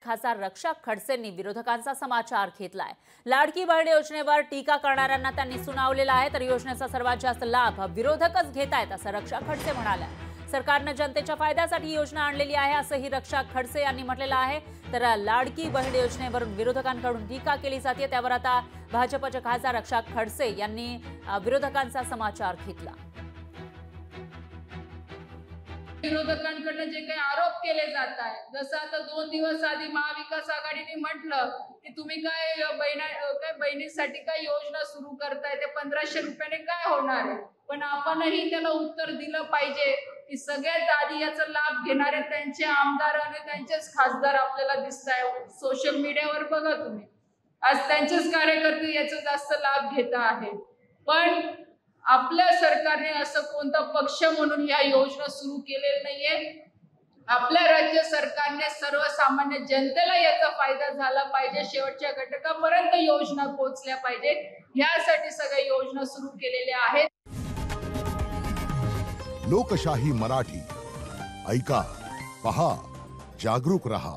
खासदार रक्षा खडसेंनी विरोधकांचा समाचार घेतलाय। लाडकी बहीण योजनेवर टीका करणाऱ्यांना त्यांनी सुनावलेलं आहे, तर योजनेचा सर्वात जास्त लाभ विरोधकच घेतायत असं रक्षा खडसे म्हणाल्या। सरकारने जनतेच्या फायद्यासाठी योजना आणलेली आहे असंही रक्षा खडसे यांनी म्हटलेलं आहे। तर लाडकी बहीण योजनेवरून विरोधकांकडून टीका केली जाते, त्यावर आता भाजपचे खासदार रक्षा खडसे यांनी विरोधकांचा समाचार घेतला। विरोधकांकडून जे काही आरोप केले जात आहे, जसं आता 2 दिवस आधी महाविकास आघाडीने म्हटलं की तुम्ही काय बहिणीसाठी काय योजना सुरू करताय, ते 1500 रुपयाने काय होणार आहे। पण आपणही त्याला उत्तर दिलं पाहिजे की सगळ्यात आधी याचा लाभ घेणारे त्यांचे आमदार आणि त्यांचेच खासदार आपल्याला दिसत आहे। सोशल मीडियावर बघा तुम्ही, आज त्यांचेच कार्यकर्ते याचा जास्त लाभ घेत आहेत। पण आपल्या सरकारने असं कोणता पक्ष म्हणून या योजना सुरू केलेल्या नाहीये। आपल्या राज्य सरकारने सर्वसामान्य जनतेला याचा फायदा झाला पाहिजे, शेवटच्या घटकापर्यंत योजना पोहोचल्या पाहिजे, यासाठी सगळ्या योजना सुरू केलेल्या आहेत। लोकशाही मराठी ऐका, पहा, जागरूक रहा।